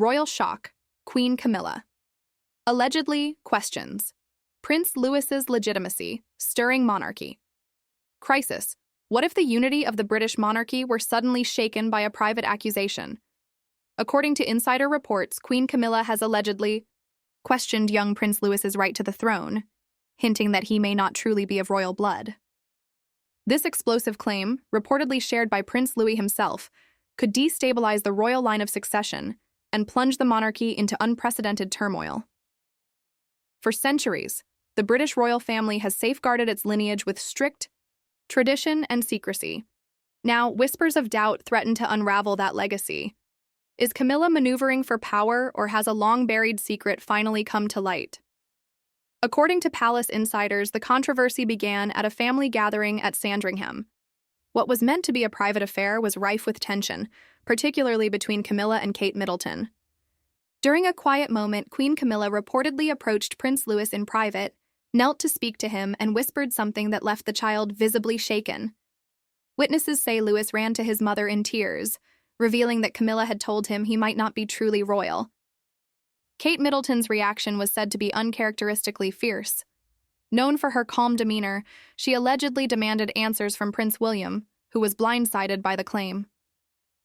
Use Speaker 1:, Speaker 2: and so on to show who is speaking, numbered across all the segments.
Speaker 1: Royal shock. Queen Camilla. Allegedly, questions. Prince Louis's legitimacy, stirring monarchy. Crisis. What if the unity of the British monarchy were suddenly shaken by a private accusation? According to insider reports, Queen Camilla has allegedly questioned young Prince Louis's right to the throne, hinting that he may not truly be of royal blood. This explosive claim, reportedly shared by Prince Louis himself, could destabilize the royal line of succession and plunge the monarchy into unprecedented turmoil. For centuries, the British royal family has safeguarded its lineage with strict tradition and secrecy. Now, whispers of doubt threaten to unravel that legacy. Is Camilla maneuvering for power, or has a long-buried secret finally come to light? According to palace insiders, the controversy began at a family gathering at Sandringham. What was meant to be a private affair was rife with tension, particularly between Camilla and Kate Middleton. During a quiet moment, Queen Camilla reportedly approached Prince Louis in private, knelt to speak to him, and whispered something that left the child visibly shaken. Witnesses say Louis ran to his mother in tears, revealing that Camilla had told him he might not be truly royal. Kate Middleton's reaction was said to be uncharacteristically fierce. Known for her calm demeanor, she allegedly demanded answers from Prince William, who was blindsided by the claim.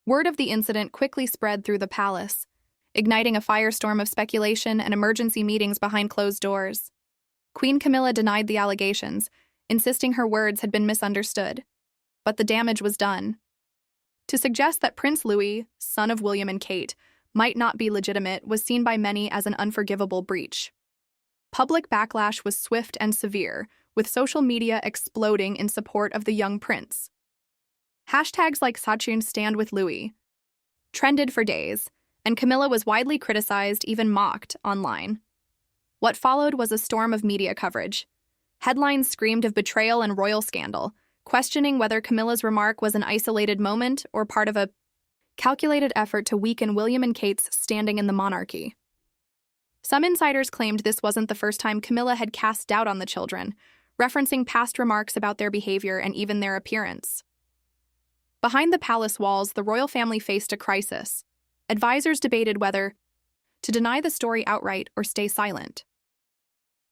Speaker 1: Word of the incident quickly spread through the palace, igniting a firestorm of speculation and emergency meetings behind closed doors. Queen Camilla denied the allegations, insisting her words had been misunderstood. But the damage was done. To suggest that Prince Louis, son of William and Kate, might not be legitimate was seen by many as an unforgivable breach. Public backlash was swift and severe, with social media exploding in support of the young prince. Hashtags like Sachin stand with Louis trended for days, and Camilla was widely criticized, even mocked, online. What followed was a storm of media coverage. Headlines screamed of betrayal and royal scandal, questioning whether Camilla's remark was an isolated moment or part of a calculated effort to weaken William and Kate's standing in the monarchy. Some insiders claimed this wasn't the first time Camilla had cast doubt on the children, referencing past remarks about their behavior and even their appearance. Behind the palace walls, the royal family faced a crisis. Advisors debated whether to deny the story outright or stay silent.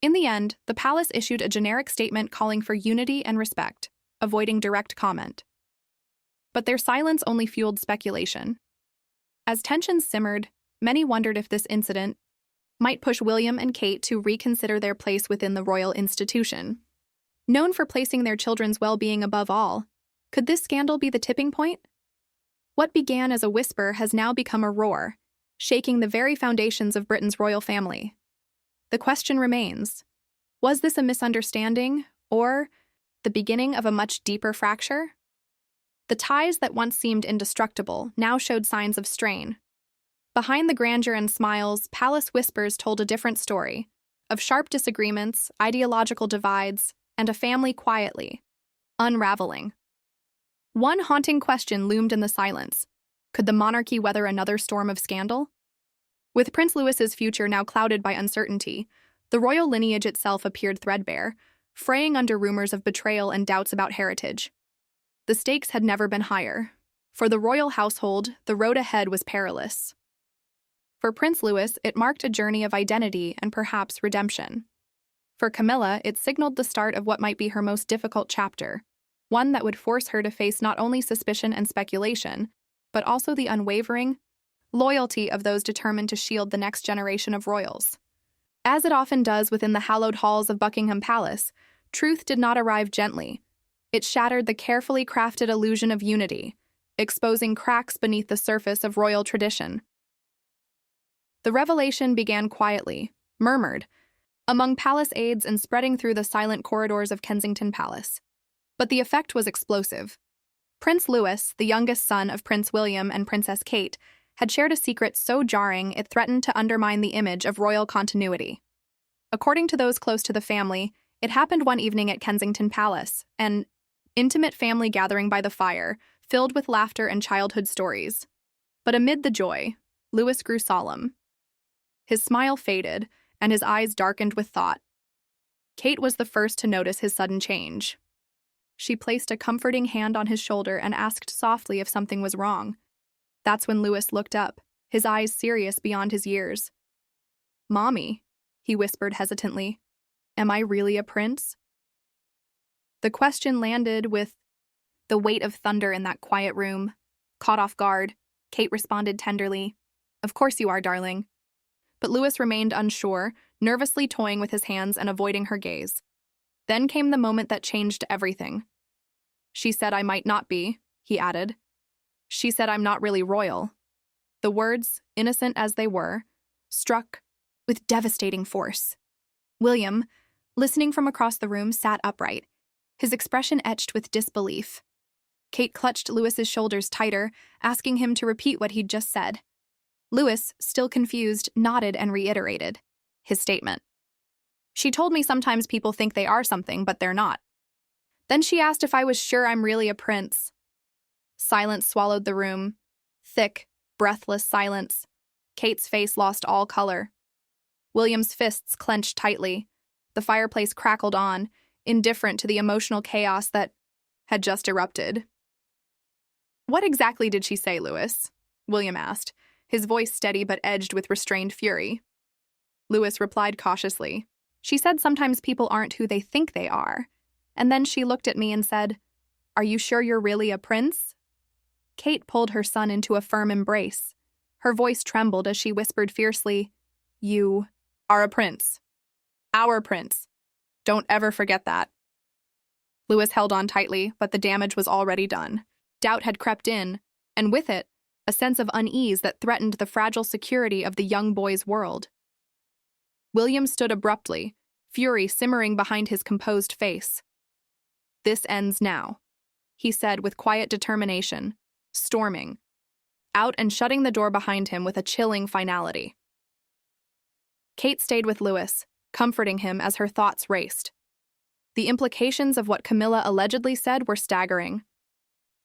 Speaker 1: In the end, the palace issued a generic statement calling for unity and respect, avoiding direct comment. But their silence only fueled speculation. As tensions simmered, many wondered if this incident might push William and Kate to reconsider their place within the royal institution. Known for placing their children's well-being above all, could this scandal be the tipping point? What began as a whisper has now become a roar, shaking the very foundations of Britain's royal family. The question remains, was this a misunderstanding, or the beginning of a much deeper fracture? The ties that once seemed indestructible now showed signs of strain. Behind the grandeur and smiles, palace whispers told a different story, of sharp disagreements, ideological divides, and a family quietly unraveling. One haunting question loomed in the silence. Could the monarchy weather another storm of scandal? With Prince Louis's future now clouded by uncertainty, the royal lineage itself appeared threadbare, fraying under rumors of betrayal and doubts about heritage. The stakes had never been higher. For the royal household, the road ahead was perilous. For Prince Louis, it marked a journey of identity and perhaps redemption. For Camilla, it signaled the start of what might be her most difficult chapter, one that would force her to face not only suspicion and speculation, but also the unwavering loyalty of those determined to shield the next generation of royals. As it often does within the hallowed halls of Buckingham Palace, truth did not arrive gently. It shattered the carefully crafted illusion of unity, exposing cracks beneath the surface of royal tradition. The revelation began quietly, murmured, among palace aides and spreading through the silent corridors of Kensington Palace. But the effect was explosive. Prince Louis, the youngest son of Prince William and Princess Kate, had shared a secret so jarring it threatened to undermine the image of royal continuity. According to those close to the family, it happened one evening at Kensington Palace, an intimate family gathering by the fire, filled with laughter and childhood stories. But amid the joy, Louis grew solemn. His smile faded, and his eyes darkened with thought. Kate was the first to notice his sudden change. She placed a comforting hand on his shoulder and asked softly if something was wrong. That's when Louis looked up, his eyes serious beyond his years. "Mommy," he whispered hesitantly, "am I really a prince?" The question landed with the weight of thunder in that quiet room. Caught off guard, Kate responded tenderly, "Of course you are, darling." But Louis remained unsure, nervously toying with his hands and avoiding her gaze. Then came the moment that changed everything. "She said I might not be," he added. "She said I'm not really royal." The words, innocent as they were, struck with devastating force. William, listening from across the room, sat upright, his expression etched with disbelief. Kate clutched Louis's shoulders tighter, asking him to repeat what he'd just said. Louis, still confused, nodded and reiterated his statement. "She told me sometimes people think they are something, but they're not. Then she asked if I was sure I'm really a prince." Silence swallowed the room. Thick, breathless silence. Kate's face lost all color. William's fists clenched tightly. The fireplace crackled on, indifferent to the emotional chaos that had just erupted. "What exactly did she say, Louis?" William asked, his voice steady but edged with restrained fury. Louis replied cautiously, "She said sometimes people aren't who they think they are. And then she looked at me and said, 'Are you sure you're really a prince?'" Kate pulled her son into a firm embrace. Her voice trembled as she whispered fiercely, "You are a prince. Our prince. Don't ever forget that." Louis held on tightly, but the damage was already done. Doubt had crept in, and with it, a sense of unease that threatened the fragile security of the young boy's world. William stood abruptly, fury simmering behind his composed face. "This ends now," he said with quiet determination, storming out and shutting the door behind him with a chilling finality. Kate stayed with Louis, comforting him as her thoughts raced. The implications of what Camilla allegedly said were staggering.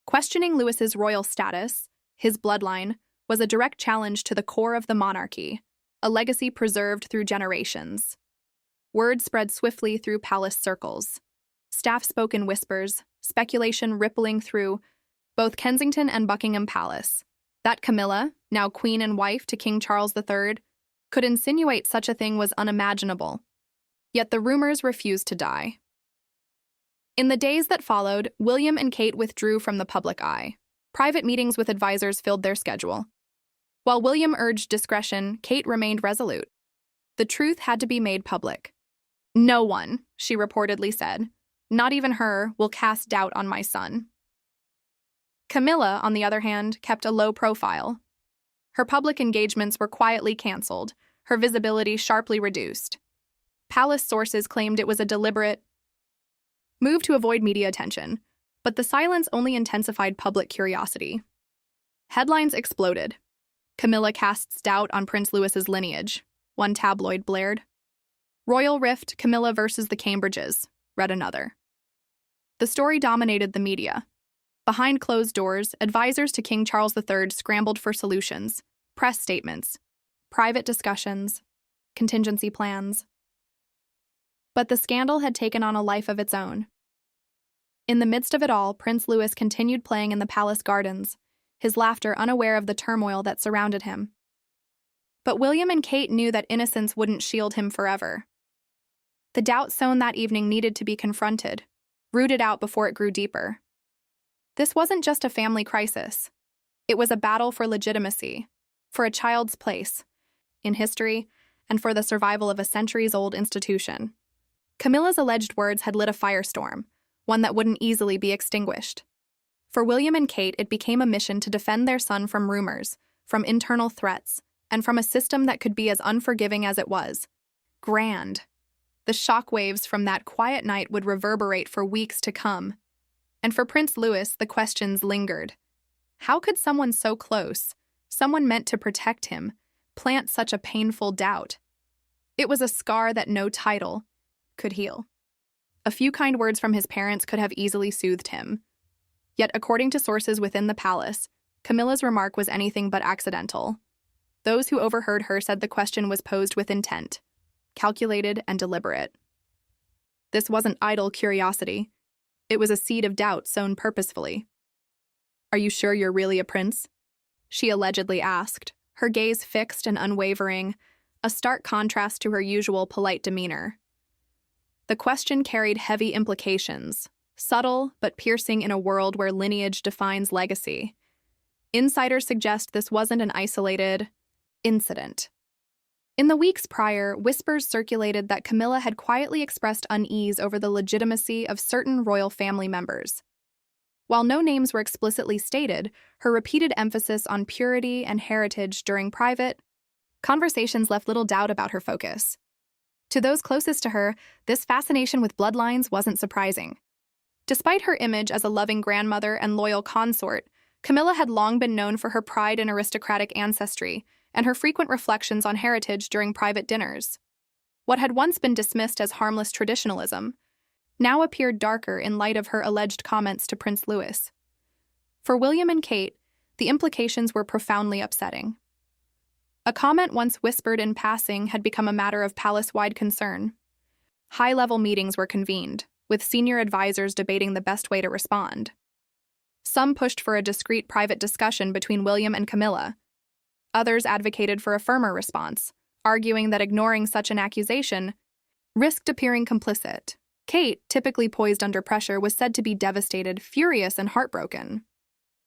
Speaker 1: Questioning Louis's royal status, his bloodline, was a direct challenge to the core of the monarchy, a legacy preserved through generations. Word spread swiftly through palace circles. Staff spoke in whispers, speculation rippling through both Kensington and Buckingham Palace, that Camilla, now queen and wife to King Charles III, could insinuate such a thing was unimaginable. Yet the rumors refused to die. In the days that followed, William and Kate withdrew from the public eye. Private meetings with advisors filled their schedule. While William urged discretion, Kate remained resolute. The truth had to be made public. "No one," she reportedly said, "not even her, will cast doubt on my son." Camilla, on the other hand, kept a low profile. Her public engagements were quietly canceled, her visibility sharply reduced. Palace sources claimed it was a deliberate move to avoid media attention, but the silence only intensified public curiosity. Headlines exploded. "Camilla casts doubt on Prince Louis's lineage," one tabloid blared. "Royal rift, Camilla versus the Cambridges," read another. The story dominated the media. Behind closed doors, advisors to King Charles III scrambled for solutions, press statements, private discussions, contingency plans. But the scandal had taken on a life of its own. In the midst of it all, Prince Louis continued playing in the palace gardens, his laughter unaware of the turmoil that surrounded him. But William and Kate knew that innocence wouldn't shield him forever. The doubt sown that evening needed to be confronted, rooted out before it grew deeper. This wasn't just a family crisis. It was a battle for legitimacy, for a child's place in history, and for the survival of a centuries-old institution. Camilla's alleged words had lit a firestorm, one that wouldn't easily be extinguished. For William and Kate, it became a mission to defend their son from rumors, from internal threats, and from a system that could be as unforgiving as it was grand. The shockwaves from that quiet night would reverberate for weeks to come. And for Prince Louis, the questions lingered. How could someone so close, someone meant to protect him, plant such a painful doubt? It was a scar that no title could heal. A few kind words from his parents could have easily soothed him. Yet, according to sources within the palace, Camilla's remark was anything but accidental. Those who overheard her said the question was posed with intent, calculated and deliberate. This wasn't idle curiosity. It was a seed of doubt sown purposefully. "Are you sure you're really a prince?" she allegedly asked, her gaze fixed and unwavering, a stark contrast to her usual polite demeanor. The question carried heavy implications, subtle but piercing in a world where lineage defines legacy. Insiders suggest this wasn't an isolated incident. In the weeks prior, whispers circulated that Camilla had quietly expressed unease over the legitimacy of certain royal family members. While no names were explicitly stated, her repeated emphasis on purity and heritage during private conversations left little doubt about her focus. To those closest to her, this fascination with bloodlines wasn't surprising. Despite her image as a loving grandmother and loyal consort, Camilla had long been known for her pride in aristocratic ancestry and her frequent reflections on heritage during private dinners. What had once been dismissed as harmless traditionalism now appeared darker in light of her alleged comments to Prince Louis. For William and Kate, the implications were profoundly upsetting. A comment once whispered in passing had become a matter of palace-wide concern. High-level meetings were convened, with senior advisors debating the best way to respond. Some pushed for a discreet private discussion between William and Camilla. Others advocated for a firmer response, arguing that ignoring such an accusation risked appearing complicit. Kate, typically poised under pressure, was said to be devastated, furious, and heartbroken.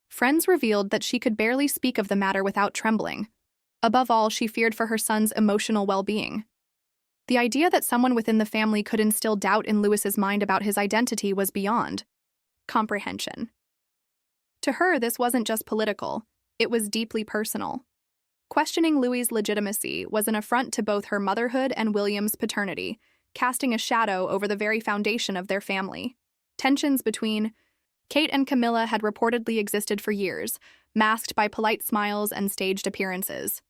Speaker 1: Friends revealed that she could barely speak of the matter without trembling. Above all, she feared for her son's emotional well-being. The idea that someone within the family could instill doubt in Louis's mind about his identity was beyond comprehension. To her, this wasn't just political, it was deeply personal. Questioning Louis's legitimacy was an affront to both her motherhood and William's paternity, casting a shadow over the very foundation of their family. Tensions between Kate and Camilla had reportedly existed for years, masked by polite smiles and staged appearances.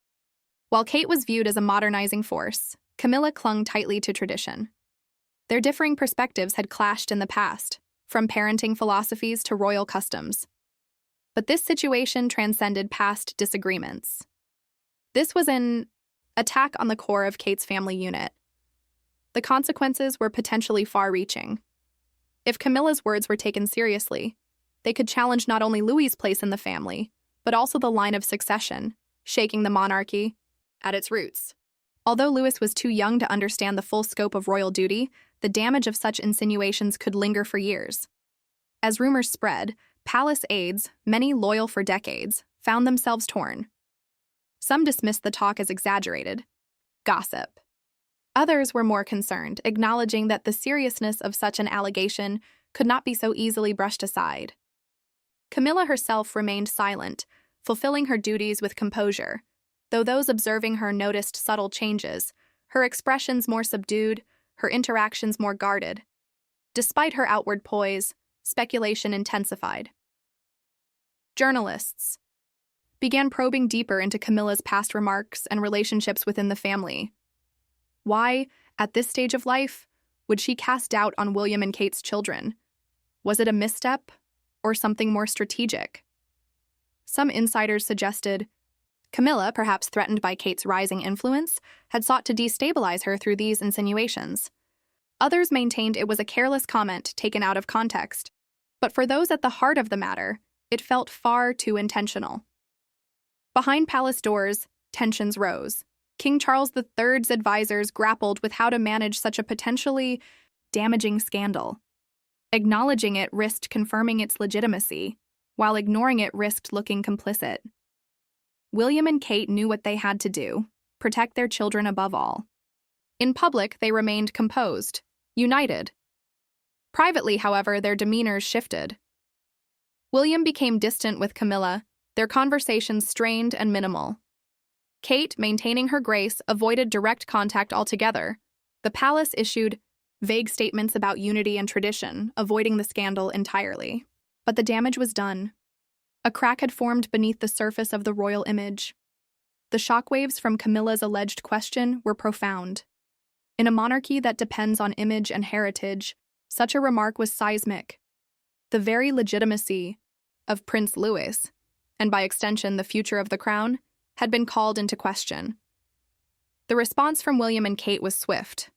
Speaker 1: While Kate was viewed as a modernizing force, Camilla clung tightly to tradition. Their differing perspectives had clashed in the past, from parenting philosophies to royal customs. But this situation transcended past disagreements. This was an attack on the core of Kate's family unit. The consequences were potentially far-reaching. If Camilla's words were taken seriously, they could challenge not only Louis's place in the family, but also the line of succession, shaking the monarchy at its roots. Although Louis was too young to understand the full scope of royal duty, the damage of such insinuations could linger for years. As rumors spread, palace aides, many loyal for decades, found themselves torn. Some dismissed the talk as exaggerated gossip. Others were more concerned, acknowledging that the seriousness of such an allegation could not be so easily brushed aside. Camilla herself remained silent, fulfilling her duties with composure. Though those observing her noticed subtle changes, her expressions more subdued, her interactions more guarded. Despite her outward poise, speculation intensified. Journalists began probing deeper into Camilla's past remarks and relationships within the family. Why, at this stage of life, would she cast doubt on William and Kate's children? Was it a misstep, or something more strategic? Some insiders suggested Camilla, perhaps threatened by Kate's rising influence, had sought to destabilize her through these insinuations. Others maintained it was a careless comment taken out of context. But for those at the heart of the matter, it felt far too intentional. Behind palace doors, tensions rose. King Charles III's advisors grappled with how to manage such a potentially damaging scandal. Acknowledging it risked confirming its legitimacy, while ignoring it risked looking complicit. William and Kate knew what they had to do, protect their children above all. In public, they remained composed, united. Privately, however, their demeanors shifted. William became distant with Camilla, their conversations strained and minimal. Kate, maintaining her grace, avoided direct contact altogether. The palace issued vague statements about unity and tradition, avoiding the scandal entirely. But the damage was done. A crack had formed beneath the surface of the royal image. The shockwaves from Camilla's alleged question were profound. In a monarchy that depends on image and heritage, such a remark was seismic. The very legitimacy of Prince Louis, and by extension the future of the crown, had been called into question. The response from William and Kate was swift.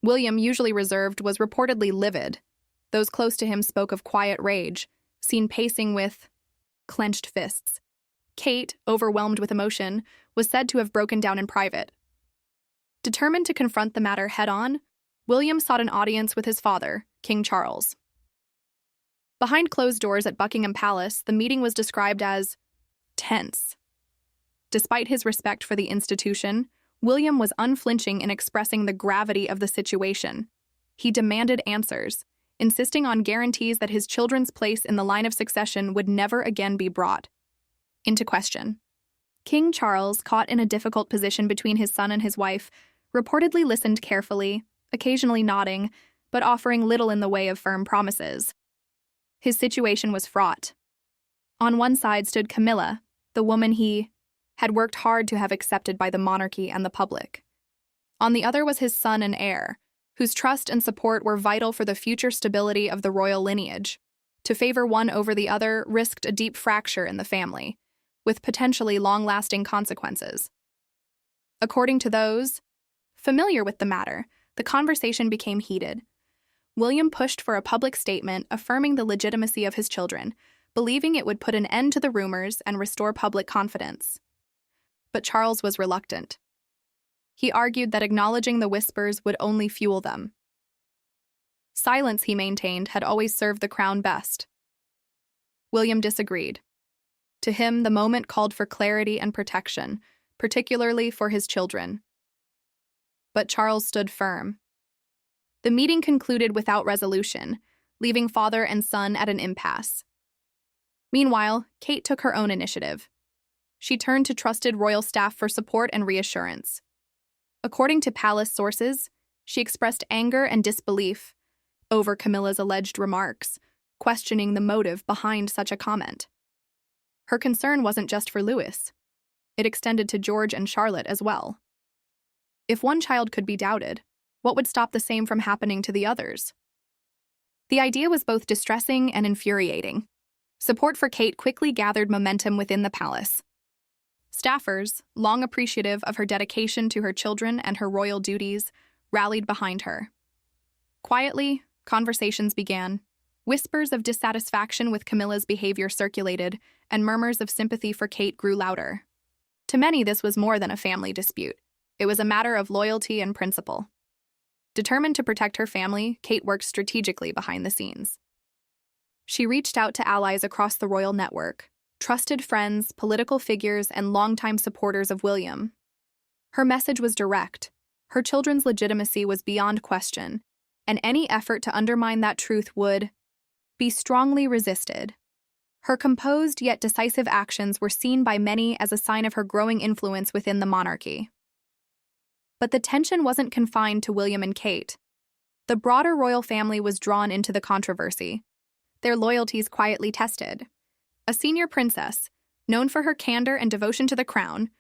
Speaker 1: William, usually reserved, was reportedly livid. Those close to him spoke of quiet rage, seen pacing with clenched fists. Kate, overwhelmed with emotion, was said to have broken down in private. Determined to confront the matter head-on, William sought an audience with his father, King Charles. Behind closed doors at Buckingham Palace, the meeting was described as tense. Despite his respect for the institution, William was unflinching in expressing the gravity of the situation. He demanded answers, insisting on guarantees that his children's place in the line of succession would never again be brought into question. King Charles, caught in a difficult position between his son and his wife, reportedly listened carefully, occasionally nodding, but offering little in the way of firm promises. His situation was fraught. On one side stood Camilla, the woman he had worked hard to have accepted by the monarchy and the public. On the other was his son and heir, whose trust and support were vital for the future stability of the royal lineage. To favor one over the other risked a deep fracture in the family, with potentially long-lasting consequences. According to those familiar with the matter, the conversation became heated. William pushed for a public statement affirming the legitimacy of his children, believing it would put an end to the rumors and restore public confidence. But Charles was reluctant. He argued that acknowledging the whispers would only fuel them. Silence, he maintained, had always served the crown best. William disagreed. To him, the moment called for clarity and protection, particularly for his children. But Charles stood firm. The meeting concluded without resolution, leaving father and son at an impasse. Meanwhile, Kate took her own initiative. She turned to trusted royal staff for support and reassurance. According to palace sources, she expressed anger and disbelief over Camilla's alleged remarks, questioning the motive behind such a comment. Her concern wasn't just for Louis. It extended to George and Charlotte as well. If one child could be doubted, what would stop the same from happening to the others? The idea was both distressing and infuriating. Support for Kate quickly gathered momentum within the palace. Staffers, long appreciative of her dedication to her children and her royal duties, rallied behind her. Quietly, conversations began. Whispers of dissatisfaction with Camilla's behavior circulated, and murmurs of sympathy for Kate grew louder. To many, this was more than a family dispute. It was a matter of loyalty and principle. Determined to protect her family, Kate worked strategically behind the scenes. She reached out to allies across the royal network, trusted friends, political figures, and longtime supporters of William. Her message was direct. Her children's legitimacy was beyond question, and any effort to undermine that truth would be strongly resisted. Her composed yet decisive actions were seen by many as a sign of her growing influence within the monarchy. But the tension wasn't confined to William and Kate. The broader royal family was drawn into the controversy, their loyalties quietly tested. A senior princess, known for her candor and devotion to the crown,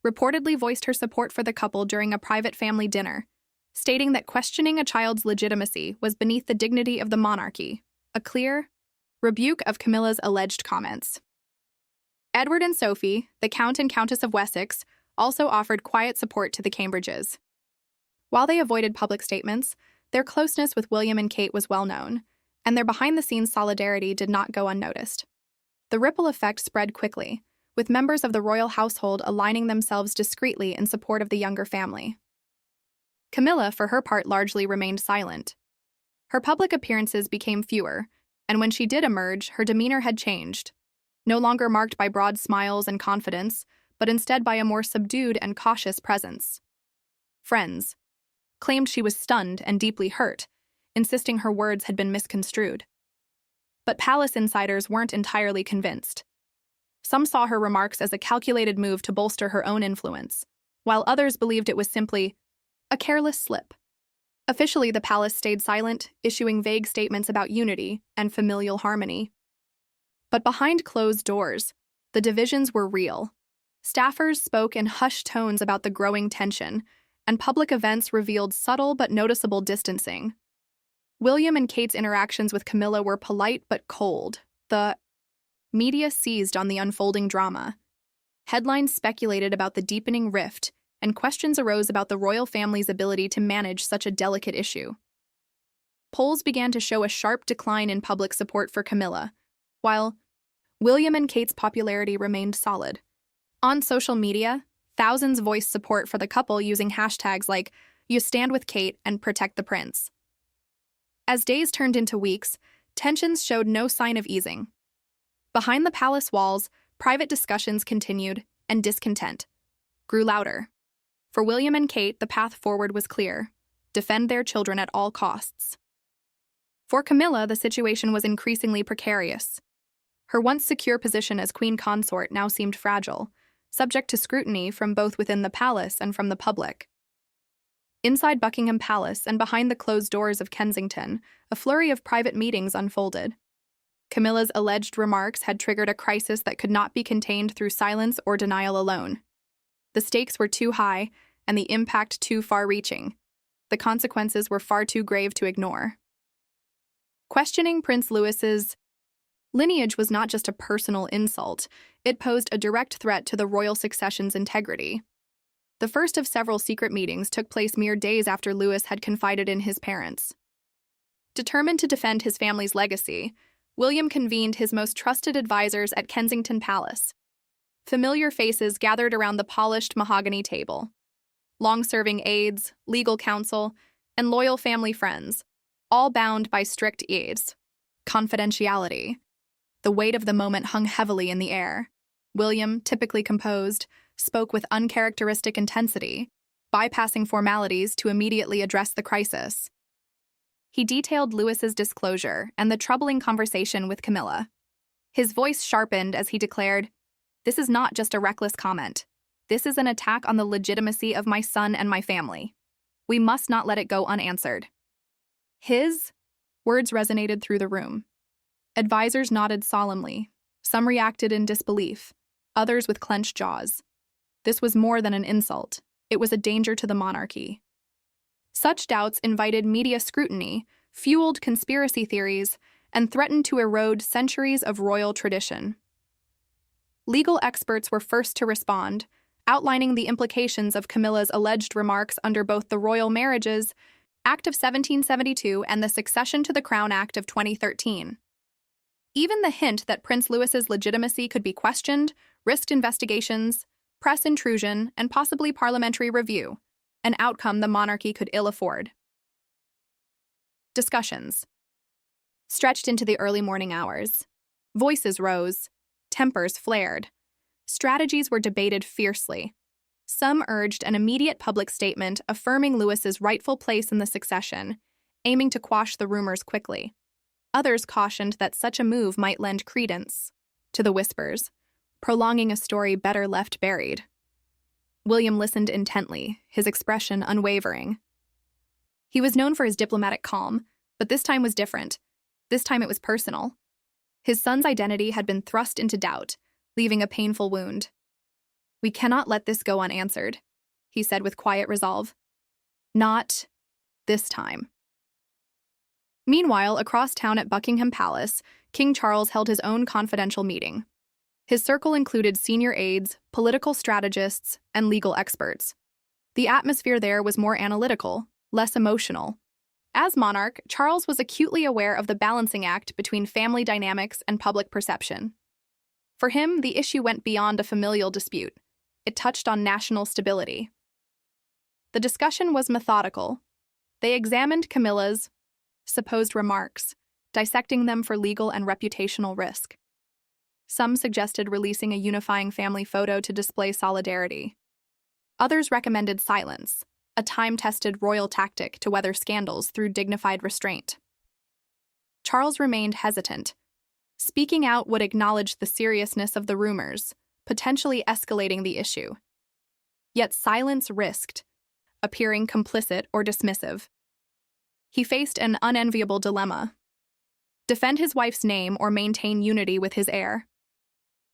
Speaker 1: reportedly voiced her support for the couple during a private family dinner, stating that questioning a child's legitimacy was beneath the dignity of the monarchy, a clear rebuke of Camilla's alleged comments. Edward and Sophie, the Count and Countess of Wessex, also offered quiet support to the Cambridges. While they avoided public statements, their closeness with William and Kate was well known, and their behind-the-scenes solidarity did not go unnoticed. The ripple effect spread quickly, with members of the royal household aligning themselves discreetly in support of the younger family. Camilla, for her part, largely remained silent. Her public appearances became fewer, and when she did emerge, her demeanor had changed, no longer marked by broad smiles and confidence, but instead by a more subdued and cautious presence. Friends claimed she was stunned and deeply hurt, insisting her words had been misconstrued. But palace insiders weren't entirely convinced. Some saw her remarks as a calculated move to bolster her own influence, while others believed it was simply a careless slip. Officially, the palace stayed silent, issuing vague statements about unity and familial harmony. But behind closed doors, the divisions were real. Staffers spoke in hushed tones about the growing tension, and public events revealed subtle but noticeable distancing. William and Kate's interactions with Camilla were polite but cold. The media seized on the unfolding drama. Headlines speculated about the deepening rift, and questions arose about the royal family's ability to manage such a delicate issue. Polls began to show a sharp decline in public support for Camilla, while William and Kate's popularity remained solid. On social media, Thousands voiced support for the couple using hashtags like "You Stand with Kate" and "Protect the Prince." As days turned into weeks, tensions showed no sign of easing. Behind the palace walls, private discussions continued, and discontent grew louder. For William and Kate, the path forward was clear: defend their children at all costs. For Camilla, the situation was increasingly precarious. Her once secure position as Queen Consort now seemed fragile, subject to scrutiny from both within the palace and from the public. Inside Buckingham Palace and behind the closed doors of Kensington, a flurry of private meetings unfolded. Camilla's alleged remarks had triggered a crisis that could not be contained through silence or denial alone. The stakes were too high, and the impact too far-reaching. The consequences were far too grave to ignore. Questioning Prince Louis's lineage was not just a personal insult, it posed a direct threat to the royal succession's integrity. The first of several secret meetings took place mere days after Louis had confided in his parents. Determined to defend his family's legacy, William convened his most trusted advisors at Kensington Palace. Familiar faces gathered around the polished mahogany table. Long-serving aides, legal counsel, and loyal family friends, all bound by strict eads. Confidentiality. The weight of the moment hung heavily in the air. William, typically composed, spoke with uncharacteristic intensity, bypassing formalities to immediately address the crisis. He detailed Louis's disclosure and the troubling conversation with Camilla. His voice sharpened as he declared, "This is not just a reckless comment. This is an attack on the legitimacy of my son and my family. We must not let it go unanswered." His words resonated through the room. Advisors nodded solemnly. Some reacted in disbelief, others with clenched jaws. This was more than an insult. It was a danger to the monarchy. Such doubts invited media scrutiny, fueled conspiracy theories, and threatened to erode centuries of royal tradition. Legal experts were first to respond, outlining the implications of Camilla's alleged remarks under both the Royal Marriages Act of 1772 and the Succession to the Crown Act of 2013. Even the hint that Prince Louis's legitimacy could be questioned risked investigations, press intrusion, and possibly parliamentary review, an outcome the monarchy could ill afford. Discussions stretched into the early morning hours. Voices rose, tempers flared. Strategies were debated fiercely. Some urged an immediate public statement affirming Louis's rightful place in the succession, aiming to quash the rumors quickly. Others cautioned that such a move might lend credence to the whispers, prolonging a story better left buried. William listened intently, his expression unwavering. He was known for his diplomatic calm, but this time was different. This time it was personal. His son's identity had been thrust into doubt, leaving a painful wound. "We cannot let this go unanswered," he said with quiet resolve. "Not this time." Meanwhile, across town at Buckingham Palace, King Charles held his own confidential meeting. His circle included senior aides, political strategists, and legal experts. The atmosphere there was more analytical, less emotional. As monarch, Charles was acutely aware of the balancing act between family dynamics and public perception. For him, the issue went beyond a familial dispute. It touched on national stability. The discussion was methodical. They examined Camilla's supposed remarks, dissecting them for legal and reputational risk. Some suggested releasing a unifying family photo to display solidarity. Others recommended silence, a time-tested royal tactic to weather scandals through dignified restraint. Charles remained hesitant. Speaking out would acknowledge the seriousness of the rumors, potentially escalating the issue. Yet silence risked appearing complicit or dismissive. He faced an unenviable dilemma: defend his wife's name or maintain unity with his heir.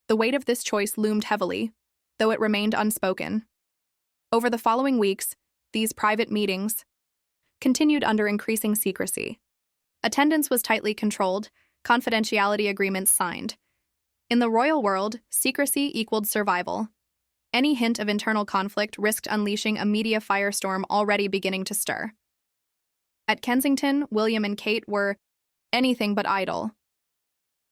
Speaker 1: The weight of this choice loomed heavily, though it remained unspoken. Over the following weeks, these private meetings continued under increasing secrecy. Attendance was tightly controlled, confidentiality agreements signed. In the royal world, secrecy equaled survival. Any hint of internal conflict risked unleashing a media firestorm already beginning to stir. At Kensington, William and Kate were anything but idle.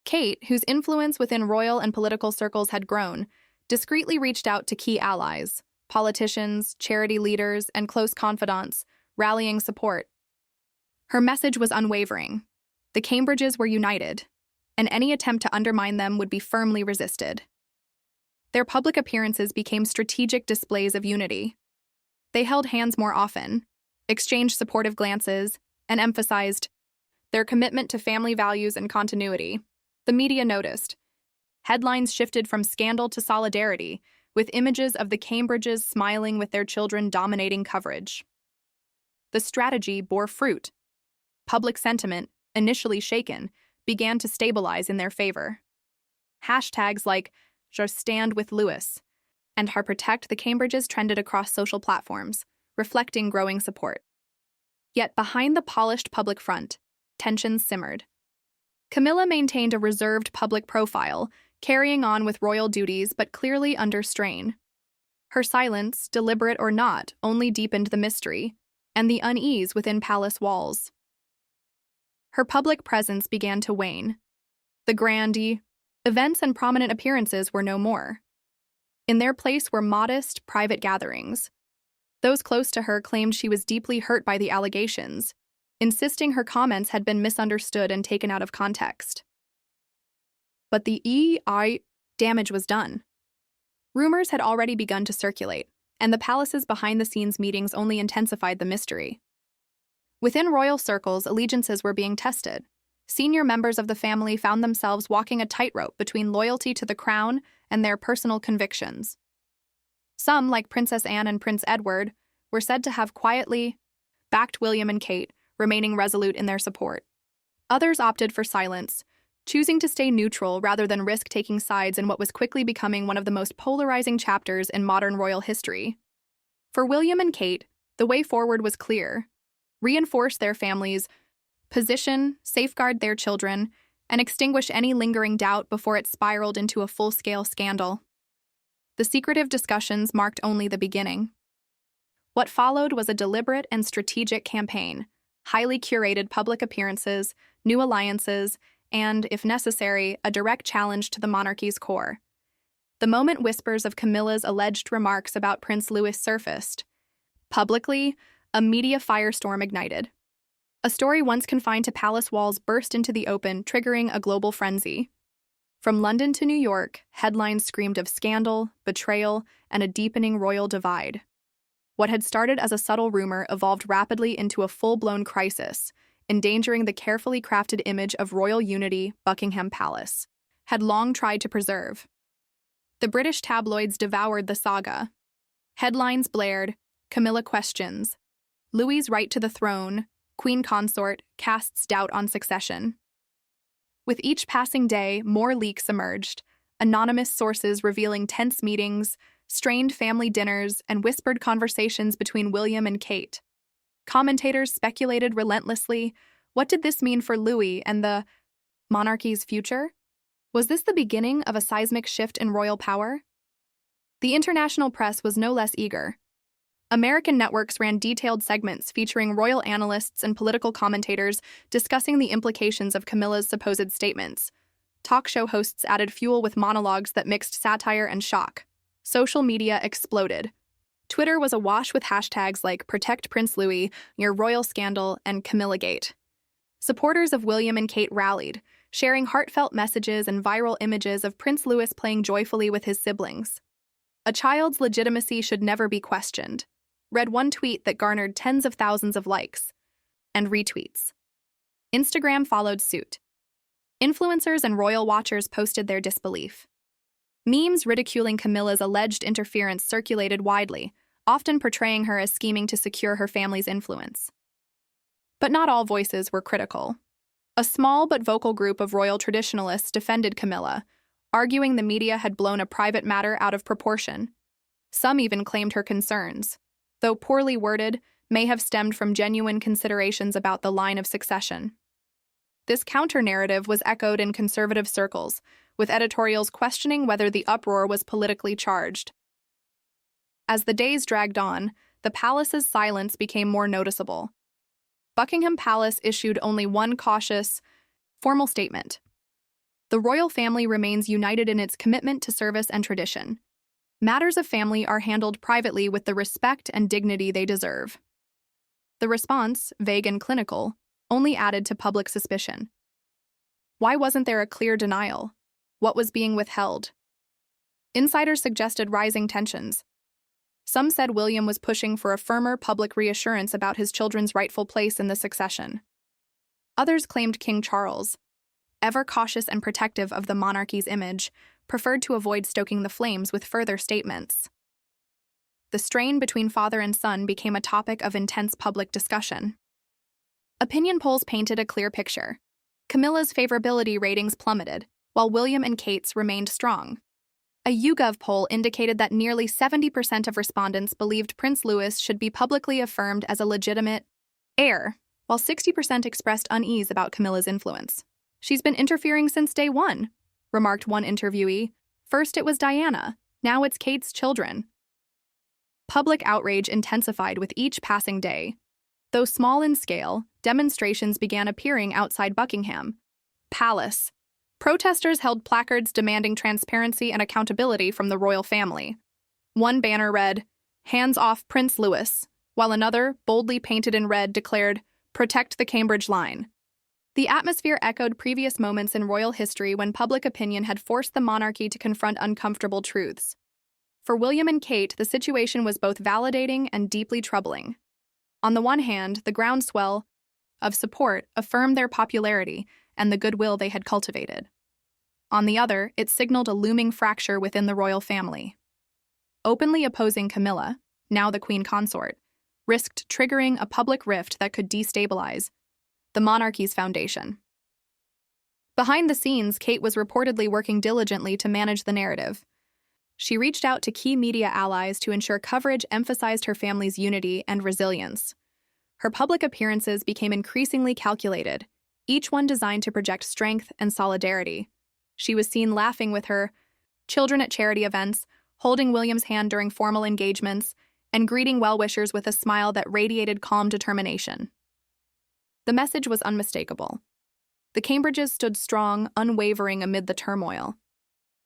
Speaker 1: Kate, whose influence within royal and political circles had grown, discreetly reached out to key allies, politicians, charity leaders, and close confidants rallying support. Her message was unwavering. The Cambridges were united, and any attempt to undermine them would be firmly resisted. Their public appearances became strategic displays of unity. They held hands more often, exchanged supportive glances, and emphasized their commitment to family values and continuity. The media noticed. Headlines shifted from scandal to solidarity, with images of the Cambridges smiling with their children dominating coverage. The strategy bore fruit. Public sentiment, initially shaken, began to stabilize in their favor. Hashtags like "Just Stand with Lewis" and "Her Protect the Cambridges" trended across social platforms, reflecting growing support. Yet behind the polished public front, tensions simmered. Camilla maintained a reserved public profile, carrying on with royal duties but clearly under strain. Her silence, deliberate or not, only deepened the mystery and the unease within palace walls. Her public presence began to wane. The grand events and prominent appearances were no more. In their place were modest, private gatherings. Those close to her claimed she was deeply hurt by the allegations, insisting her comments had been misunderstood and taken out of context. But the damage was done. Rumors had already begun to circulate, and the palace's behind-the-scenes meetings only intensified the mystery. Within royal circles, allegiances were being tested. Senior members of the family found themselves walking a tightrope between loyalty to the crown and their personal convictions. Some, like Princess Anne and Prince Edward, were said to have quietly backed William and Kate, remaining resolute in their support. Others opted for silence, choosing to stay neutral rather than risk taking sides in what was quickly becoming one of the most polarizing chapters in modern royal history. For William and Kate, the way forward was clear: reinforce their families' position, safeguard their children, and extinguish any lingering doubt before it spiraled into a full-scale scandal. The secretive discussions marked only the beginning. What followed was a deliberate and strategic campaign, highly curated public appearances, new alliances, and, if necessary, a direct challenge to the monarchy's core. The moment whispers of Camilla's alleged remarks about Prince Louis surfaced, publicly, a media firestorm ignited. A story once confined to palace walls burst into the open, triggering a global frenzy. From London to New York, headlines screamed of scandal, betrayal, and a deepening royal divide. What had started as a subtle rumor evolved rapidly into a full-blown crisis, endangering the carefully crafted image of royal unity Buckingham Palace had long tried to preserve. The British tabloids devoured the saga. Headlines blared, "Camilla questions," "Louis's right to the throne," "Queen Consort casts doubt on succession." With each passing day, more leaks emerged, anonymous sources revealing tense meetings, strained family dinners, and whispered conversations between William and Kate. Commentators speculated relentlessly. What did this mean for Louis and the monarchy's future? Was this the beginning of a seismic shift in royal power? The international press was no less eager. American networks ran detailed segments featuring royal analysts and political commentators discussing the implications of Camilla's supposed statements. Talk show hosts added fuel with monologues that mixed satire and shock. Social media exploded. Twitter was awash with hashtags like "Protect Prince Louis," "Your Royal Scandal," and "Camillagate." Supporters of William and Kate rallied, sharing heartfelt messages and viral images of Prince Louis playing joyfully with his siblings. "A child's legitimacy should never be questioned," read one tweet that garnered tens of thousands of likes and retweets. Instagram followed suit. Influencers and royal watchers posted their disbelief. Memes ridiculing Camilla's alleged interference circulated widely, often portraying her as scheming to secure her family's influence. But not all voices were critical. A small but vocal group of royal traditionalists defended Camilla, arguing the media had blown a private matter out of proportion. Some even claimed her concerns, though poorly worded, may have stemmed from genuine considerations about the line of succession. This counter-narrative was echoed in conservative circles, with editorials questioning whether the uproar was politically charged. As the days dragged on, the palace's silence became more noticeable. Buckingham Palace issued only one cautious, formal statement. The royal family remains united in its commitment to service and tradition. Matters of family are handled privately with the respect and dignity they deserve. The response, vague and clinical, only added to public suspicion. Why wasn't there a clear denial? What was being withheld? Insiders suggested rising tensions. Some said William was pushing for a firmer public reassurance about his children's rightful place in the succession. Others claimed King Charles, ever cautious and protective of the monarchy's image, preferred to avoid stoking the flames with further statements. The strain between father and son became a topic of intense public discussion. Opinion polls painted a clear picture. Camilla's favorability ratings plummeted, while William and Kate's remained strong. A YouGov poll indicated that nearly 70% of respondents believed Prince Louis should be publicly affirmed as a legitimate heir, while 60% expressed unease about Camilla's influence. "She's been interfering since day one," remarked one interviewee. "First it was Diana, now it's Kate's children." Public outrage intensified with each passing day. Though small in scale, demonstrations began appearing outside Buckingham Palace. Protesters held placards demanding transparency and accountability from the royal family. One banner read, "Hands off Prince Louis," while another, boldly painted in red, declared, "Protect the Cambridge line." The atmosphere echoed previous moments in royal history when public opinion had forced the monarchy to confront uncomfortable truths. For William and Kate, the situation was both validating and deeply troubling. On the one hand, the groundswell of support affirmed their popularity and the goodwill they had cultivated. On the other, it signaled a looming fracture within the royal family. Openly opposing Camilla, now the Queen Consort, risked triggering a public rift that could destabilize the monarchy's foundation. Behind the scenes, Kate was reportedly working diligently to manage the narrative. She reached out to key media allies to ensure coverage emphasized her family's unity and resilience. Her public appearances became increasingly calculated, each one designed to project strength and solidarity. She was seen laughing with her children at charity events, holding William's hand during formal engagements, and greeting well-wishers with a smile that radiated calm determination. The message was unmistakable. The Cambridges stood strong, unwavering amid the turmoil.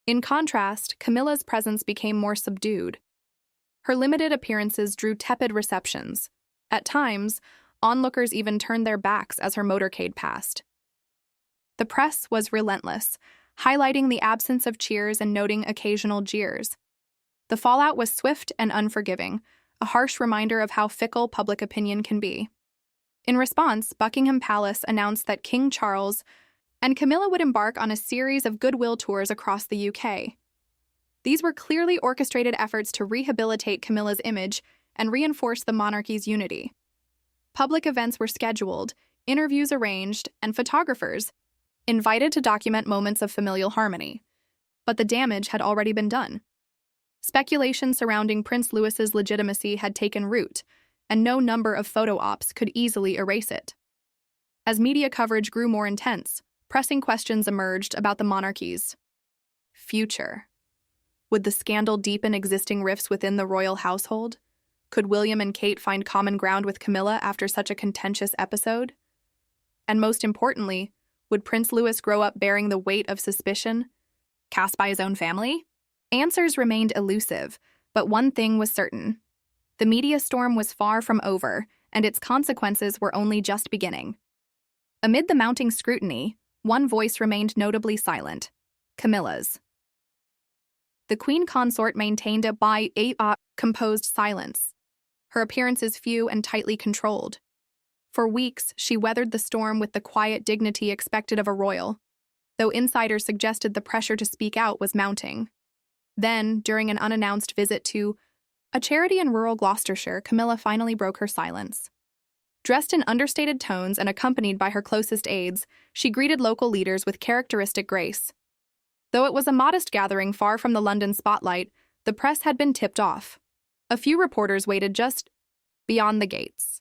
Speaker 1: In contrast, Camilla's presence became more subdued. Her limited appearances drew tepid receptions. At times, onlookers even turned their backs as her motorcade passed. The press was relentless, highlighting the absence of cheers and noting occasional jeers. The fallout was swift and unforgiving, a harsh reminder of how fickle public opinion can be. In response, Buckingham Palace announced that King Charles and Camilla would embark on a series of goodwill tours across the UK. These were clearly orchestrated efforts to rehabilitate Camilla's image and reinforce the monarchy's unity. Public events were scheduled, interviews arranged, and photographers invited to document moments of familial harmony. But the damage had already been done. Speculation surrounding Prince Louis's legitimacy had taken root, and no number of photo ops could easily erase it. As media coverage grew more intense, pressing questions emerged about the monarchy's future. Would the scandal deepen existing rifts within the royal household? Could William and Kate find common ground with Camilla after such a contentious episode? And most importantly, would Prince Louis grow up bearing the weight of suspicion cast by his own family? Answers remained elusive, but one thing was certain. The media storm was far from over, and its consequences were only just beginning. Amid the mounting scrutiny, one voice remained notably silent: Camilla's. The Queen Consort maintained a composed silence, her appearances few and tightly controlled. For weeks, she weathered the storm with the quiet dignity expected of a royal, though insiders suggested the pressure to speak out was mounting. Then, during an unannounced visit to a charity in rural Gloucestershire, Camilla finally broke her silence. Dressed in understated tones and accompanied by her closest aides, she greeted local leaders with characteristic grace. Though it was a modest gathering far from the London spotlight, the press had been tipped off. A few reporters waited just beyond the gates.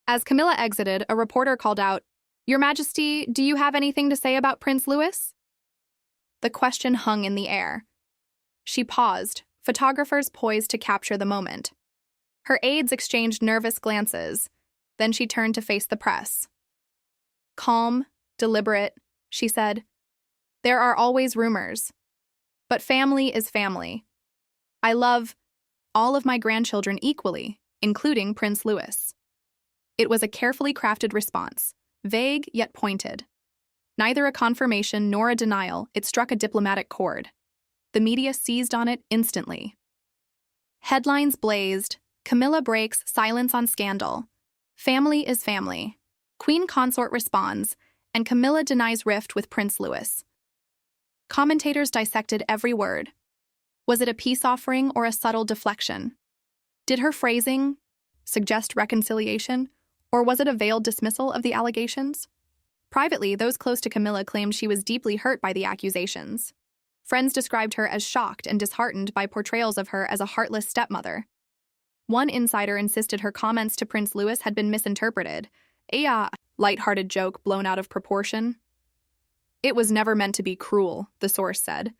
Speaker 1: As Camilla exited, a reporter called out, "Your Majesty, do you have anything to say about Prince Louis?" The question hung in the air. She paused, photographers poised to capture the moment. Her aides exchanged nervous glances. Then she turned to face the press. Calm, deliberate, she said, "There are always rumors. But family is family. I love all of my grandchildren equally, including Prince Louis. It was a carefully crafted response, vague yet pointed. Neither a confirmation nor a denial, it struck a diplomatic chord. The media seized on it instantly. Headlines blazed, Camilla breaks silence on scandal. Family is family. Queen Consort responds, and Camilla denies rift with Prince Louis. Commentators dissected every word. Was it a peace offering or a subtle deflection? Did her phrasing suggest reconciliation, or was it a veiled dismissal of the allegations? Privately, those close to Camilla claimed she was deeply hurt by the accusations. Friends described her as shocked and disheartened by portrayals of her as a heartless stepmother. One insider insisted her comments to Prince Louis had been misinterpreted, a light-hearted joke blown out of proportion. It was never meant to be cruel, the source said.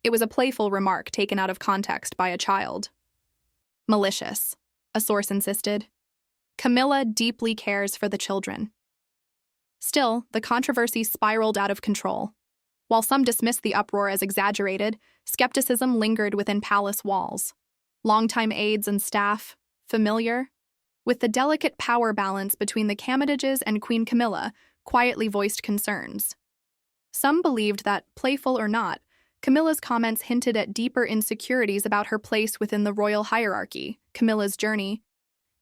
Speaker 1: It was a playful remark taken out of context by a child. Malicious, a source insisted. Camilla deeply cares for the children. Still, the controversy spiraled out of control. While some dismissed the uproar as exaggerated, skepticism lingered within palace walls. Longtime aides and staff, familiar with the delicate power balance between the Camadages and Queen Camilla, quietly voiced concerns. Some believed that, playful or not, Camilla's comments hinted at deeper insecurities about her place within the royal hierarchy. Camilla's journey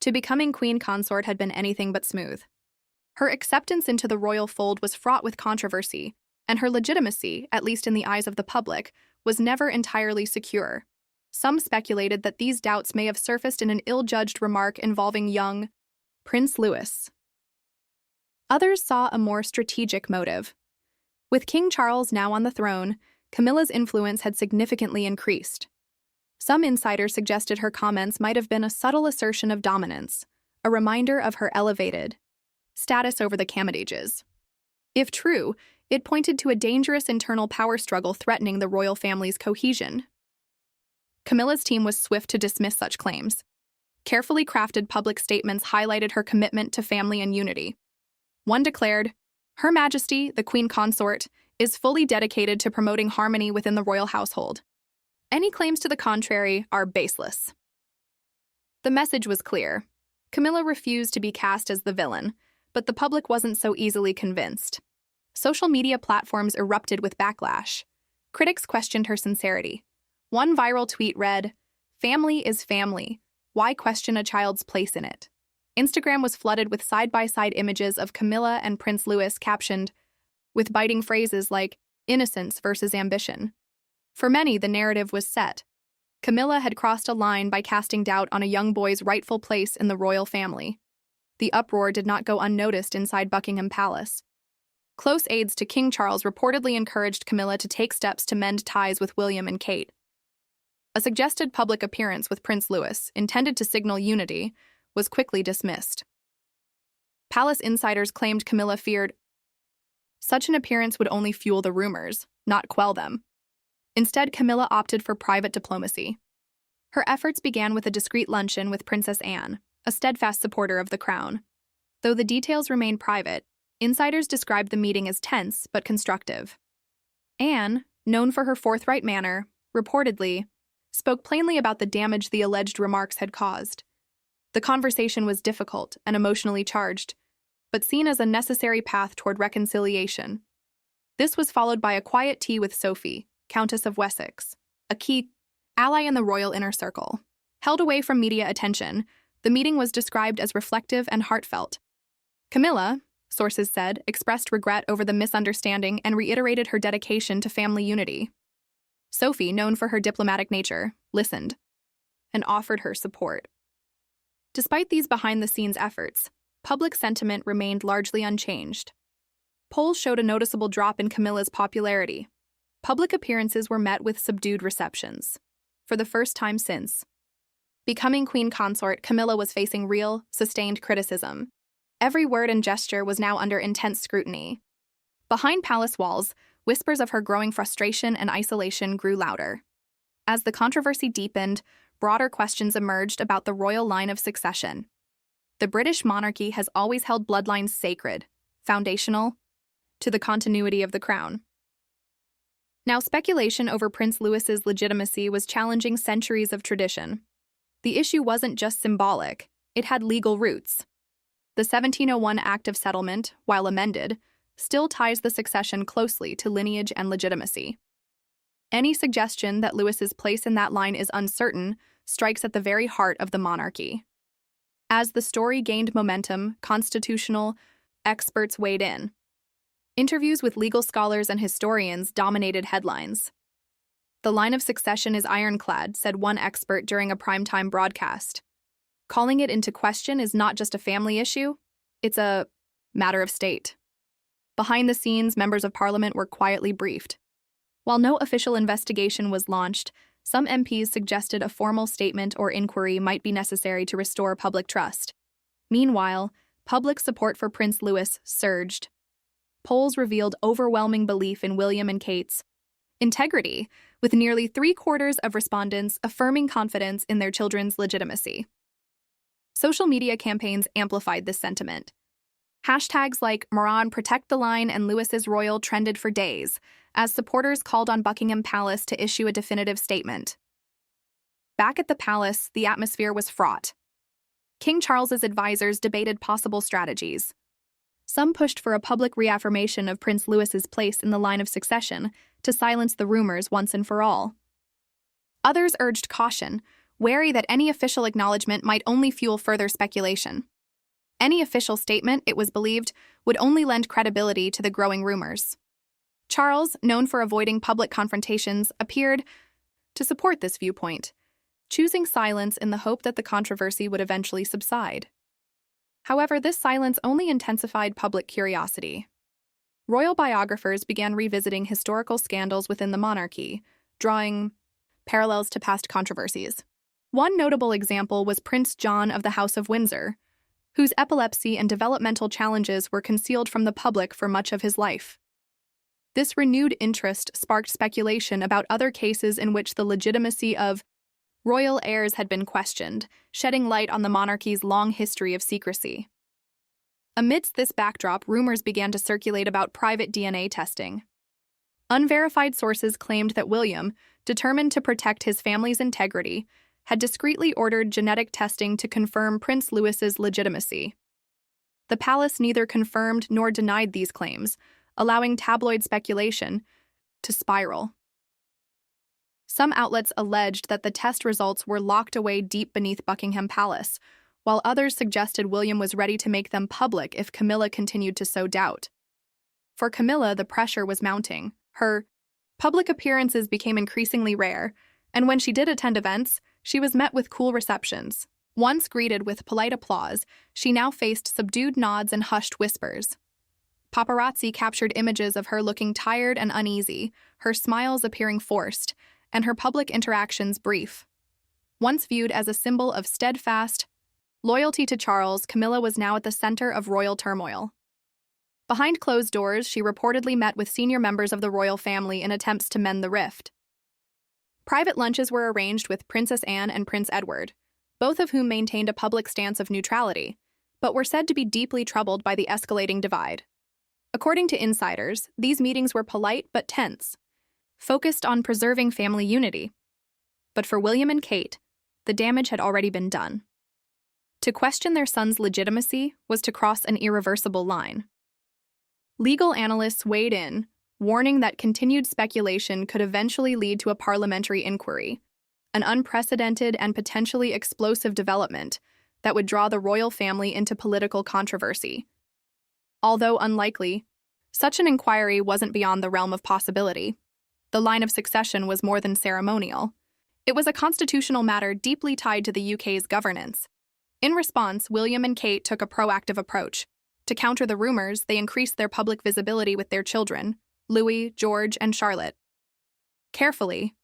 Speaker 1: to becoming Queen Consort had been anything but smooth. Her acceptance into the royal fold was fraught with controversy, and her legitimacy, at least in the eyes of the public, was never entirely secure. Some speculated that these doubts may have surfaced in an ill-judged remark involving young Prince Louis. Others saw a more strategic motive. With King Charles now on the throne, Camilla's influence had significantly increased. Some insiders suggested her comments might have been a subtle assertion of dominance, a reminder of her elevated status over the Camadages. If true, it pointed to a dangerous internal power struggle threatening the royal family's cohesion. Camilla's team was swift to dismiss such claims. Carefully crafted public statements highlighted her commitment to family and unity. One declared, "Her Majesty, the Queen Consort, is fully dedicated to promoting harmony within the royal household. Any claims to the contrary are baseless." The message was clear. Camilla refused to be cast as the villain, but the public wasn't so easily convinced. Social media platforms erupted with backlash. Critics questioned her sincerity. One viral tweet read, "Family is family. Why question a child's place in it?" Instagram was flooded with side-by-side images of Camilla and Prince Louis captioned with biting phrases like innocence versus ambition. For many, the narrative was set. Camilla had crossed a line by casting doubt on a young boy's rightful place in the royal family. The uproar did not go unnoticed inside Buckingham Palace. Close aides to King Charles reportedly encouraged Camilla to take steps to mend ties with William and Kate. A suggested public appearance with Prince Louis, intended to signal unity, was quickly dismissed. Palace insiders claimed Camilla feared such an appearance would only fuel the rumors, not quell them. Instead, Camilla opted for private diplomacy. Her efforts began with a discreet luncheon with Princess Anne, a steadfast supporter of the crown. Though the details remained private, insiders described the meeting as tense but constructive. Anne, known for her forthright manner, reportedly spoke plainly about the damage the alleged remarks had caused. The conversation was difficult and emotionally charged, but seen as a necessary path toward reconciliation. This was followed by a quiet tea with Sophie, Countess of Wessex, a key ally in the royal inner circle. Held away from media attention, the meeting was described as reflective and heartfelt. Camilla, sources said, expressed regret over the misunderstanding and reiterated her dedication to family unity. Sophie, known for her diplomatic nature, listened and offered her support. Despite these behind-the-scenes efforts, public sentiment remained largely unchanged. Polls showed a noticeable drop in Camilla's popularity. Public appearances were met with subdued receptions. For the first time since becoming Queen Consort, Camilla was facing real, sustained criticism. Every word and gesture was now under intense scrutiny. Behind palace walls, whispers of her growing frustration and isolation grew louder. As the controversy deepened, broader questions emerged about the royal line of succession. The British monarchy has always held bloodlines sacred, foundational to the continuity of the crown. Now, speculation over Prince Louis's legitimacy was challenging centuries of tradition. The issue wasn't just symbolic, it had legal roots. The 1701 Act of Settlement, while amended, still ties the succession closely to lineage and legitimacy. Any suggestion that Louis's place in that line is uncertain strikes at the very heart of the monarchy. As the story gained momentum, constitutional experts weighed in. Interviews with legal scholars and historians dominated headlines. "The line of succession is ironclad," said one expert during a primetime broadcast. "Calling it into question is not just a family issue, it's a matter of state." Behind the scenes, members of parliament were quietly briefed. While no official investigation was launched, some MPs suggested a formal statement or inquiry might be necessary to restore public trust. Meanwhile, public support for Prince Louis surged. Polls revealed overwhelming belief in William and Kate's integrity, with nearly 3/4 of respondents affirming confidence in their children's legitimacy. Social media campaigns amplified this sentiment. Hashtags like Moran Protect the Line and Louis's Royal trended for days, as supporters called on Buckingham Palace to issue a definitive statement. Back at the palace, the atmosphere was fraught. King Charles's advisors debated possible strategies. Some pushed for a public reaffirmation of Prince Louis's place in the line of succession to silence the rumors once and for all. Others urged caution, wary that any official acknowledgement might only fuel further speculation. Any official statement, it was believed, would only lend credibility to the growing rumors. Charles, known for avoiding public confrontations, appeared to support this viewpoint, choosing silence in the hope that the controversy would eventually subside. However, this silence only intensified public curiosity. Royal biographers began revisiting historical scandals within the monarchy, drawing parallels to past controversies. One notable example was Prince John of the House of Windsor, whose epilepsy and developmental challenges were concealed from the public for much of his life. This renewed interest sparked speculation about other cases in which the legitimacy of royal heirs had been questioned, shedding light on the monarchy's long history of secrecy. Amidst this backdrop, rumors began to circulate about private DNA testing. Unverified sources claimed that William, determined to protect his family's integrity, had discreetly ordered genetic testing to confirm Prince Louis's legitimacy. The palace neither confirmed nor denied these claims, allowing tabloid speculation to spiral. Some outlets alleged that the test results were locked away deep beneath Buckingham Palace, while others suggested William was ready to make them public if Camilla continued to sow doubt. For Camilla, the pressure was mounting. Her public appearances became increasingly rare, and when she did attend events, she was met with cool receptions. Once greeted with polite applause, she now faced subdued nods and hushed whispers. Paparazzi captured images of her looking tired and uneasy, her smiles appearing forced, and her public interactions brief. Once viewed as a symbol of steadfast loyalty to Charles, Camilla was now at the center of royal turmoil. Behind closed doors, she reportedly met with senior members of the royal family in attempts to mend the rift. Private lunches were arranged with Princess Anne and Prince Edward, both of whom maintained a public stance of neutrality, but were said to be deeply troubled by the escalating divide. According to insiders, these meetings were polite but tense, focused on preserving family unity. But for William and Kate, the damage had already been done. To question their son's legitimacy was to cross an irreversible line. Legal analysts weighed in, warning that continued speculation could eventually lead to a parliamentary inquiry, an unprecedented and potentially explosive development that would draw the royal family into political controversy. Although unlikely, such an inquiry wasn't beyond the realm of possibility. The line of succession was more than ceremonial. It was a constitutional matter deeply tied to the UK's governance. In response, William and Kate took a proactive approach. To counter the rumors, they increased their public visibility with their children, Louis, George, and Charlotte. Carefully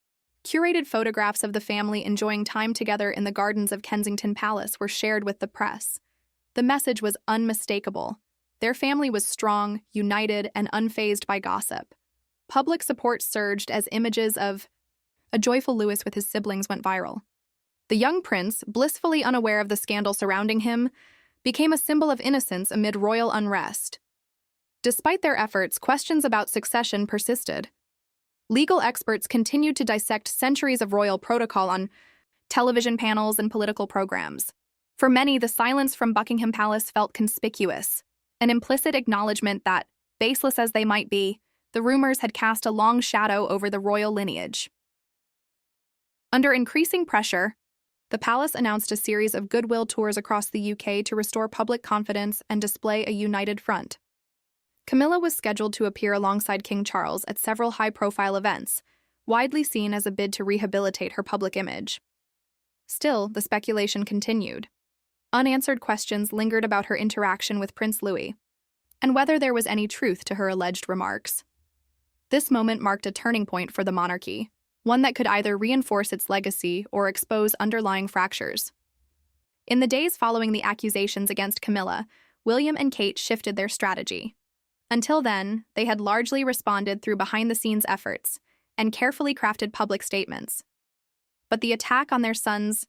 Speaker 1: curated photographs of the family enjoying time together in the gardens of Kensington Palace were shared with the press. The message was unmistakable. Their family was strong, united, and unfazed by gossip. Public support surged as images of a joyful Louis with his siblings went viral. The young prince, blissfully unaware of the scandal surrounding him, became a symbol of innocence amid royal unrest. Despite their efforts, questions about succession persisted. Legal experts continued to dissect centuries of royal protocol on television panels and political programs. For many, the silence from Buckingham Palace felt conspicuous, an implicit acknowledgement that, baseless as they might be, the rumors had cast a long shadow over the royal lineage. Under increasing pressure, the palace announced a series of goodwill tours across the UK to restore public confidence and display a united front. Camilla was scheduled to appear alongside King Charles at several high-profile events, widely seen as a bid to rehabilitate her public image. Still, the speculation continued. Unanswered questions lingered about her interaction with Prince Louis, and whether there was any truth to her alleged remarks. This moment marked a turning point for the monarchy, one that could either reinforce its legacy or expose underlying fractures. In the days following the accusations against Camilla, William and Kate shifted their strategy. Until then, they had largely responded through behind-the-scenes efforts and carefully crafted public statements. But the attack on their son's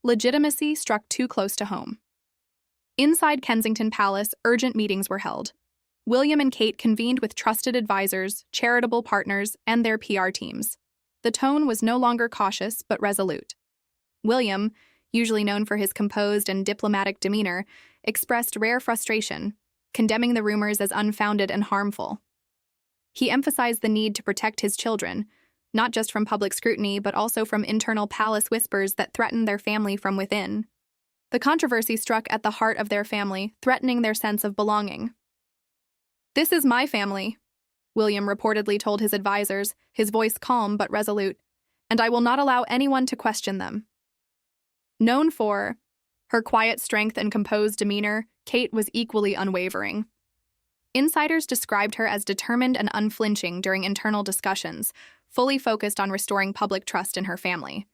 Speaker 1: legitimacy struck too close to home. Inside Kensington Palace, urgent meetings were held. William and Kate convened with trusted advisors, charitable partners, and their PR teams. The tone was no longer cautious, but resolute. William, usually known for his composed and diplomatic demeanor, expressed rare frustration, condemning the rumors as unfounded and harmful. He emphasized the need to protect his children, not just from public scrutiny, but also from internal palace whispers that threatened their family from within. The controversy struck at the heart of their family, threatening their sense of belonging. "This is my family," William reportedly told his advisors, his voice calm but resolute, "and I will not allow anyone to question them." Known for her quiet strength and composed demeanor, Kate was equally unwavering. Insiders described her as determined and unflinching during internal discussions, fully focused on restoring public trust in her family.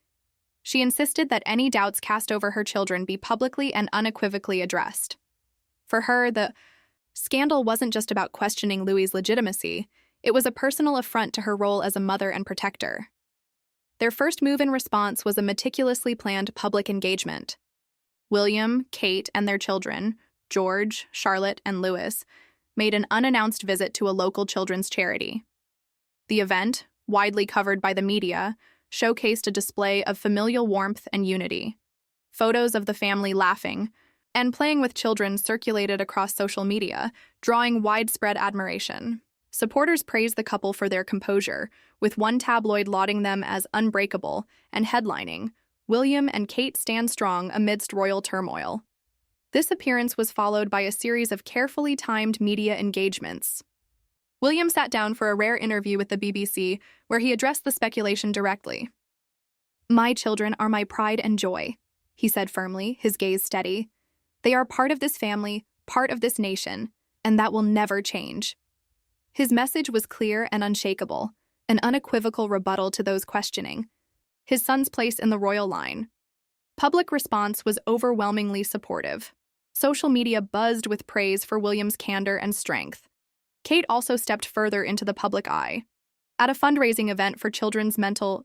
Speaker 1: She insisted that any doubts cast over her children be publicly and unequivocally addressed. For her, the scandal wasn't just about questioning Louis's legitimacy, it was a personal affront to her role as a mother and protector. Their first move in response was a meticulously planned public engagement. William, Kate, and their children, George, Charlotte, and Louis, made an unannounced visit to a local children's charity. The event, widely covered by the media, showcased a display of familial warmth and unity. Photos of the family laughing and playing with children circulated across social media, drawing widespread admiration. Supporters praised the couple for their composure, with one tabloid lauding them as unbreakable and headlining, "William and Kate stand strong amidst royal turmoil." This appearance was followed by a series of carefully timed media engagements. William sat down for a rare interview with the BBC, where he addressed the speculation directly. "My children are my pride and joy," he said firmly, his gaze steady. "They are part of this family, part of this nation, and that will never change." His message was clear and unshakable, an unequivocal rebuttal to those questioning his son's place in the royal line. Public response was overwhelmingly supportive. Social media buzzed with praise for William's candor and strength. Kate also stepped further into the public eye. At a fundraising event for children's mental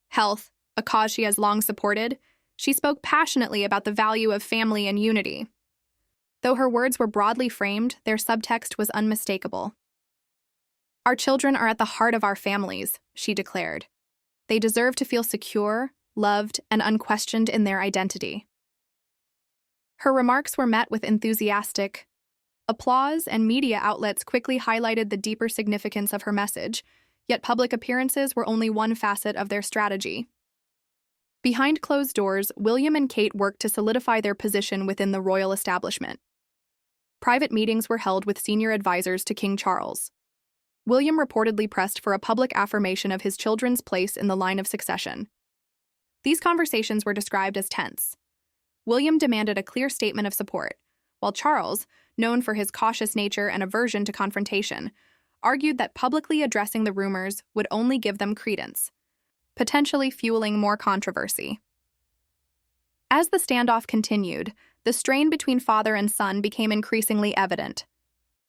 Speaker 1: health, a cause she has long supported, she spoke passionately about the value of family and unity. Though her words were broadly framed, their subtext was unmistakable. "Our children are at the heart of our families," she declared. "They deserve to feel secure, loved, and unquestioned in their identity." Her remarks were met with enthusiastic applause, and media outlets quickly highlighted the deeper significance of her message, yet public appearances were only one facet of their strategy. Behind closed doors, William and Kate worked to solidify their position within the royal establishment. Private meetings were held with senior advisors to King Charles. William reportedly pressed for a public affirmation of his children's place in the line of succession. These conversations were described as tense. William demanded a clear statement of support, while Charles, known for his cautious nature and aversion to confrontation, argued that publicly addressing the rumors would only give them credence, potentially fueling more controversy. As the standoff continued, the strain between father and son became increasingly evident.